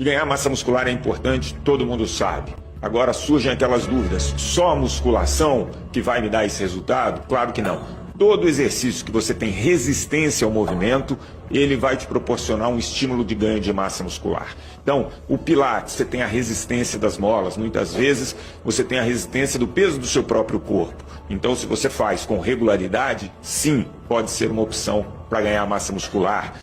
E ganhar massa muscular é importante, todo mundo sabe. Agora surgem aquelas dúvidas, só a musculação que vai me dar esse resultado? Claro que não. Todo exercício que você tem resistência ao movimento, ele vai te proporcionar um estímulo de ganho de massa muscular. Então, o Pilates, você tem a resistência das molas, muitas vezes você tem a resistência do peso do seu próprio corpo. Então, se você faz com regularidade, sim, pode ser uma opção para ganhar massa muscular.